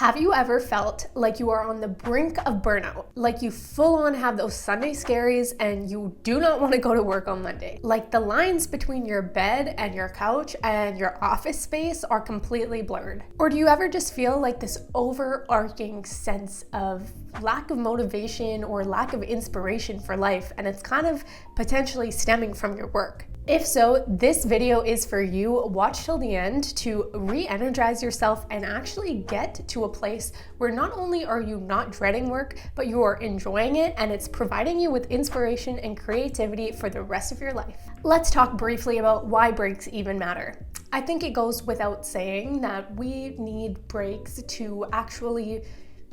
Have you ever felt like you are on the brink of burnout? Like you full on have those Sunday scaries and you do not want to go to work on Monday? Like the lines between your bed and your couch and your office space are completely blurred? Or do you ever just feel like this overarching sense of lack of motivation or lack of inspiration for life, and it's kind of potentially stemming from your work? If so, this video is for you. Watch till the end to re-energize yourself and actually get to a place where not only are you not dreading work, but you are enjoying it and it's providing you with inspiration and creativity for the rest of your life. Let's talk briefly about why breaks even matter. I think it goes without saying that we need breaks to actually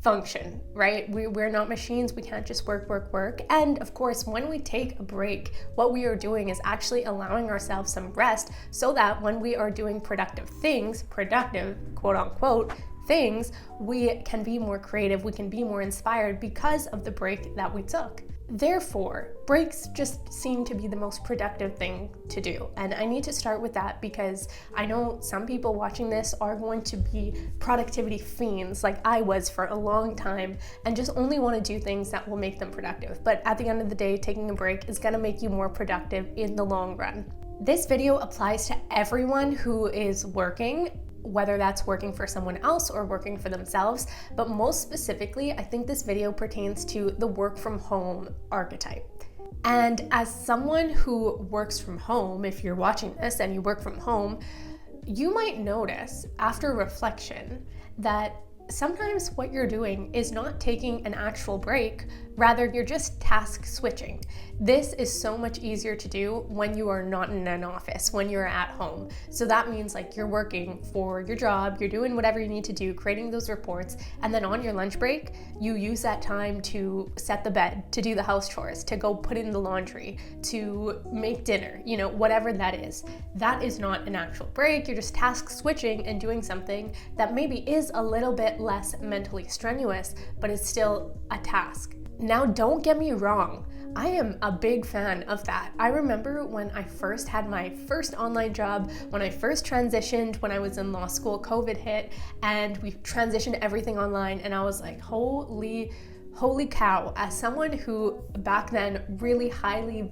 function, right? We're not machines. We can't just work. And of course, when we take a break, what we are doing is actually allowing ourselves some rest so that when we are doing productive quote unquote things, we can be more creative, we can be more inspired because of the break that we took. Therefore, breaks just seem to be the most productive thing to do. And I need to start with that because I know some people watching this are going to be productivity fiends like I was for a long time and just only want to do things that will make them productive. But at the end of the day, taking a break is going to make you more productive in the long run. This video applies to everyone who is working, whether that's working for someone else or working for themselves, but most specifically, I think this video pertains to the work from home archetype. And as someone who works from home, if you're watching this and you work from home, you might notice after reflection that sometimes what you're doing is not taking an actual break, rather you're just task switching. This is so much easier to do when you are not in an office, when you're at home. So that means like you're working for your job, you're doing whatever you need to do, creating those reports, and then on your lunch break, you use that time to set the bed, to do the house chores, to go put in the laundry, to make dinner, whatever that is. That is not an actual break. You're just task switching and doing something that maybe is a little bit less mentally strenuous, but it's still a task. Now, don't get me wrong. I am a big fan of that. I remember when I first had my first online job, when I first transitioned, when I was in law school, COVID hit, and we transitioned everything online, and I was like, holy cow. As someone who back then really highly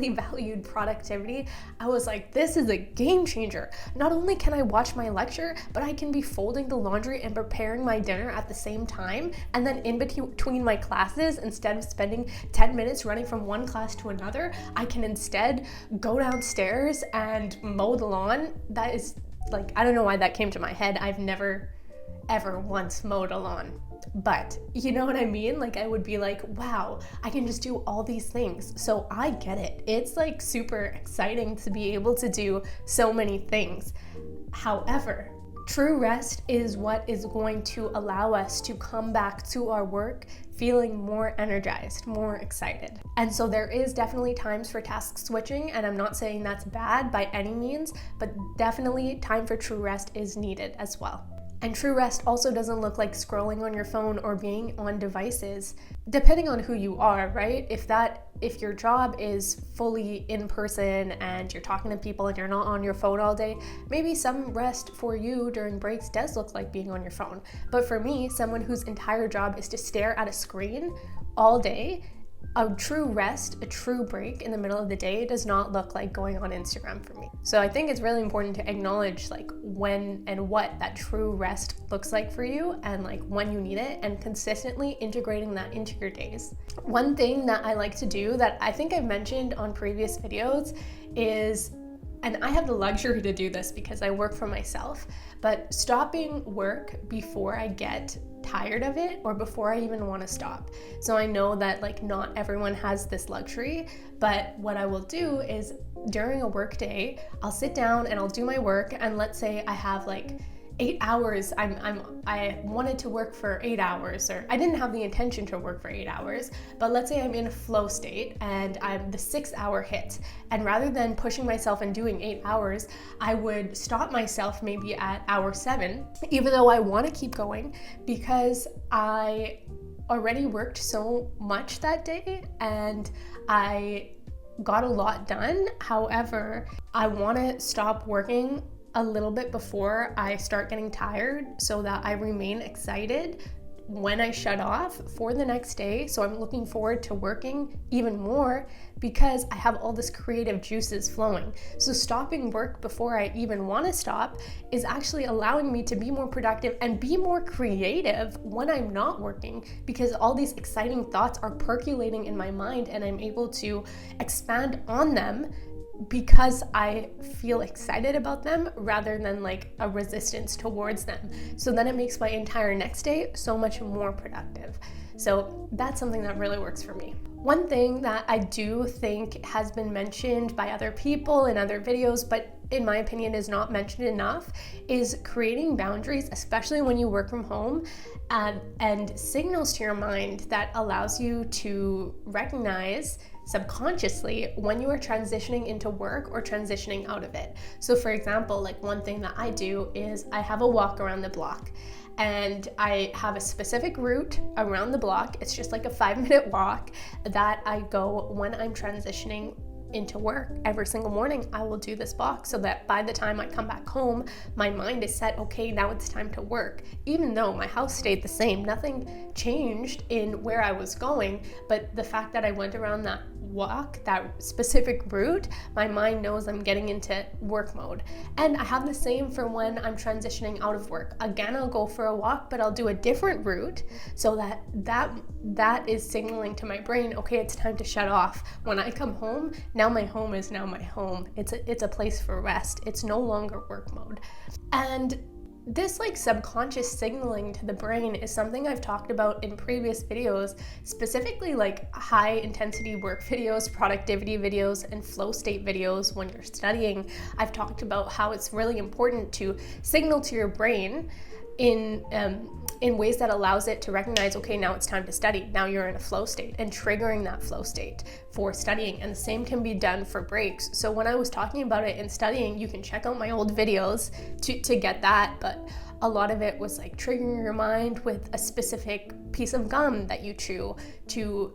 valued productivity, I was like, this is a game changer. Not only can I watch my lecture, but I can be folding the laundry and preparing my dinner at the same time. And then in between my classes, instead of spending 10 minutes running from one class to another, I can instead go downstairs and mow the lawn. That is like, I don't know why that came to my head. I've never ever once mowed a lawn. But you know what I mean? Like I would be like, wow, I can just do all these things. So I get it. It's like super exciting to be able to do so many things. However, true rest is what is going to allow us to come back to our work feeling more energized, more excited. And so there is definitely times for task switching, and I'm not saying that's bad by any means, but definitely time for true rest is needed as well. And true rest also doesn't look like scrolling on your phone or being on devices, depending on who you are, right? If your job is fully in person and you're talking to people and you're not on your phone all day, maybe some rest for you during breaks does look like being on your phone. But for me, someone whose entire job is to stare at a screen all day, a true rest, a true break in the middle of the day does not look like going on Instagram for me. So I think it's really important to acknowledge like when and what that true rest looks like for you and like when you need it, and consistently integrating that into your days. One thing that I like to do that I think I've mentioned on previous videos is, and I have the luxury to do this because I work for myself, but stopping work before I get tired of it or before I even want to stop. So I know that like not everyone has this luxury, but what I will do is during a work day, I'll sit down and I'll do my work, and let's say I have like 8 hours, I wanted to work for 8 hours, or I didn't have the intention to work for 8 hours, but let's say I'm in a flow state and I'm the 6 hour hit, and rather than pushing myself and doing 8 hours, I would stop myself maybe at hour 7, even though I want to keep going because I already worked so much that day and I got a lot done. However, I want to stop working a little bit before I start getting tired so that I remain excited when I shut off for the next day. So I'm looking forward to working even more because I have all this creative juices flowing. So stopping work before I even want to stop is actually allowing me to be more productive and be more creative when I'm not working, because all these exciting thoughts are percolating in my mind and I'm able to expand on them because I feel excited about them rather than like a resistance towards them. So then it makes my entire next day so much more productive. So that's something that really works for me. One thing that I do think has been mentioned by other people in other videos, but in my opinion is not mentioned enough, is creating boundaries, especially when you work from home, and signals to your mind that allows you to recognize subconsciously when you are transitioning into work or transitioning out of it. So for example, like one thing that I do is I have a walk around the block, and I have a specific route around the block. It's just like a 5-minute walk that I go when I'm transitioning into work. Every single morning I will do this walk so that by the time I come back home, my mind is set, okay, now it's time to work. Even though my house stayed the same, nothing changed in where I was going, but the fact that I went around that walk, that specific route, my mind knows I'm getting into work mode. And I have the same for when I'm transitioning out of work. Again, I'll go for a walk, but I'll do a different route so that is signaling to my brain, okay, it's time to shut off. When I come home, now my home is now my home. It's a place for rest. It's no longer work mode. And this like subconscious signaling to the brain is something I've talked about in previous videos, specifically like high intensity work videos, productivity videos, and flow state videos when you're studying. I've talked about how it's really important to signal to your brain in ways that allows it to recognize, okay, now it's time to study. Now you're in a flow state, and triggering that flow state for studying. And the same can be done for breaks. So when I was talking about it in studying, you can check out my old videos to get that. But a lot of it was like triggering your mind with a specific piece of gum that you chew to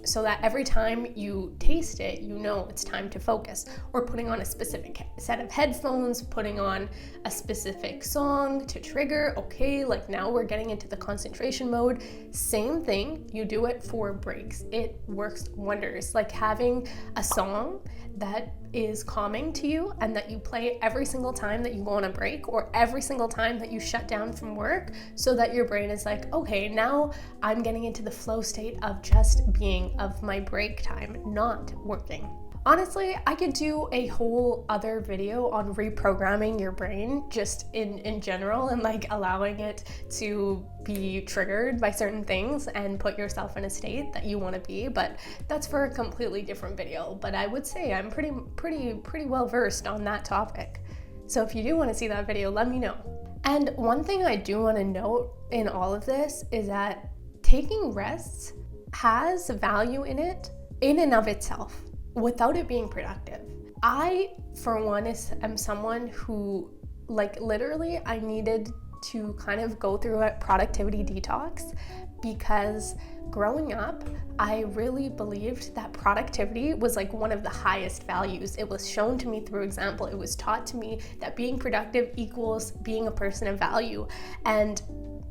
so that every time you taste it, you know it's time to focus, or putting on a specific set of headphones, putting on a specific song to trigger, okay, like now we're getting into the concentration mode. Same thing, you do it for breaks. It works wonders. Like having a song that is calming to you and that you play every single time that you go on a break or every single time that you shut down from work, so that your brain is like, okay, now I'm getting into the flow state of just being, of my break time, not working. Honestly, I could do a whole other video on reprogramming your brain just in general, and like allowing it to be triggered by certain things and put yourself in a state that you want to be, but that's for a completely different video. But I would say I'm pretty well versed on that topic. So if you do want to see that video, let me know. And one thing I do want to note in all of this is that taking rests has value in it in and of itself, without it being productive. I, for one, am someone who, like, literally I needed to kind of go through a productivity detox, because growing up, I really believed that productivity was like one of the highest values. It was shown to me through example. It was taught to me that being productive equals being a person of value. And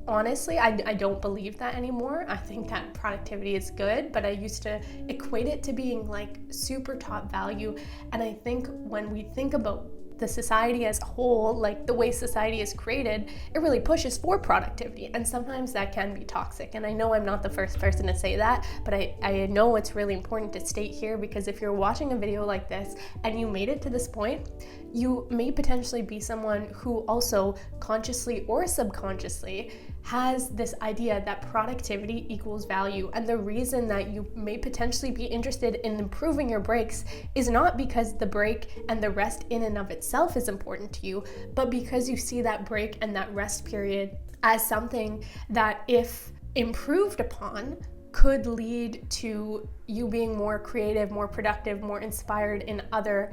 honestly, I don't believe that anymore. I think that productivity is good, but I used to equate it to being like super top value. And I think when we think about the society as a whole, like the way society is created, it really pushes for productivity, and sometimes that can be toxic. And I know I'm not the first person to say that, but I know it's really important to state here, because if you're watching a video like this and you made it to this point, you may potentially be someone who also consciously or subconsciously has this idea that productivity equals value. And the reason that you may potentially be interested in improving your breaks is not because the break and the rest in and of itself is important to you, but because you see that break and that rest period as something that, if improved upon, could lead to you being more creative, more productive, more inspired in other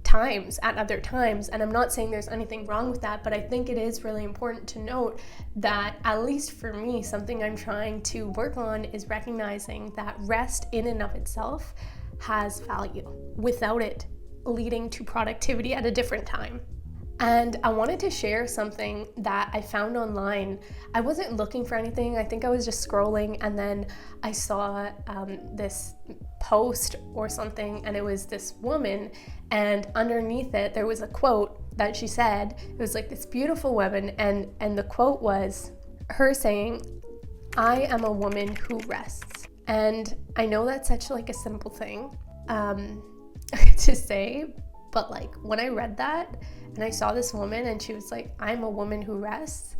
times, at other times. And I'm not saying there's anything wrong with that, but I think it is really important to note that, at least for me, something I'm trying to work on is recognizing that rest in and of itself has value without it leading to productivity at a different time. And I wanted to share something that I found online. I wasn't looking for anything. I think I was just scrolling, and then I saw this post or something, and it was this woman, and underneath it there was a quote that she said. It was like this beautiful woman, and the quote was her saying, "I am a woman who rests." And I know that's such like a simple thing to say, but like when I read that and I saw this woman and she was like, "I'm a woman who rests,"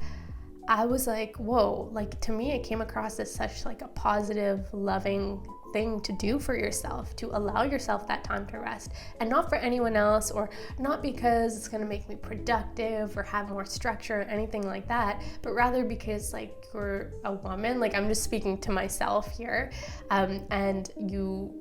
I was like, whoa, like to me it came across as such like a positive, loving thing to do for yourself, to allow yourself that time to rest, and not for anyone else, or not because it's going to make me productive or have more structure or anything like that, but rather because like you're a woman, like I'm just speaking to myself here, and you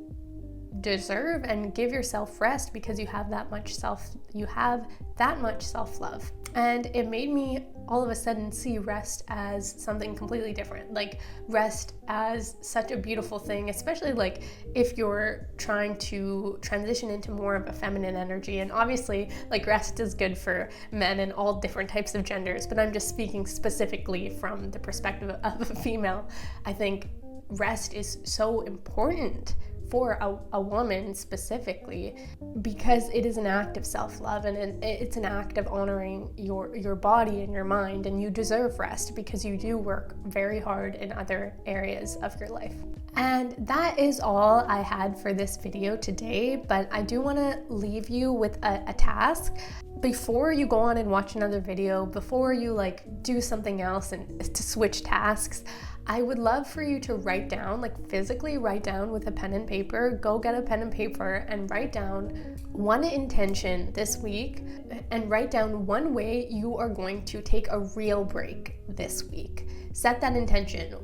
deserve and give yourself rest because you have that much self-love. And it made me all of a sudden see rest as something completely different, like rest as such a beautiful thing, especially like if you're trying to transition into more of a feminine energy. And obviously like rest is good for men and all different types of genders, but I'm just speaking specifically from the perspective of a female. I think rest is so important for a woman specifically, because it is an act of self-love, and it's an act of honoring your body and your mind, and you deserve rest because you do work very hard in other areas of your life. And that is all I had for this video today, but I do want to leave you with a task. Before you go on and watch another video, before you like do something else and to switch tasks, I would love for you to write down, like physically write down with a pen and paper. Go get a pen and paper and write down one intention this week, and write down one way you are going to take a real break this week. Set that intention,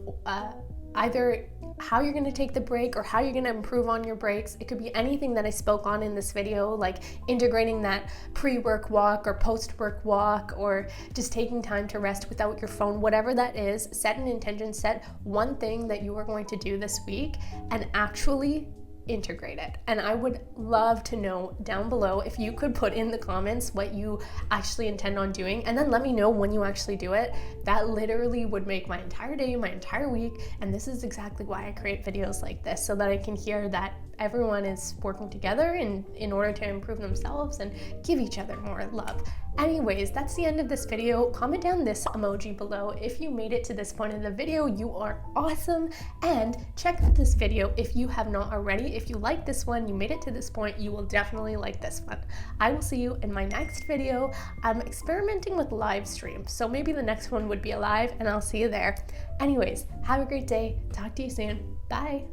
either how you're going to take the break or how you're going to improve on your breaks. It could be anything that I spoke on in this video, like integrating that pre-work walk or post-work walk, or just taking time to rest without your phone. Whatever that is, set an intention, set one thing that you are going to do this week and actually integrate it. And I would love to know down below if you could put in the comments what you actually intend on doing, and then let me know when you actually do it. That literally would make my entire day, my entire week. And this is exactly why I create videos like this, so that I can hear that everyone is working together in order to improve themselves and give each other more love. Anyways, that's the end of this video. Comment down this emoji below if you made it to this point in the video. You are awesome. And check out this video if you have not already. If you like this one, you made it to this point, you will definitely like this one. I will see you in my next video. I'm experimenting with live stream, so maybe the next one would be a live, and I'll see you there. Anyways, have a great day. Talk to you soon. Bye.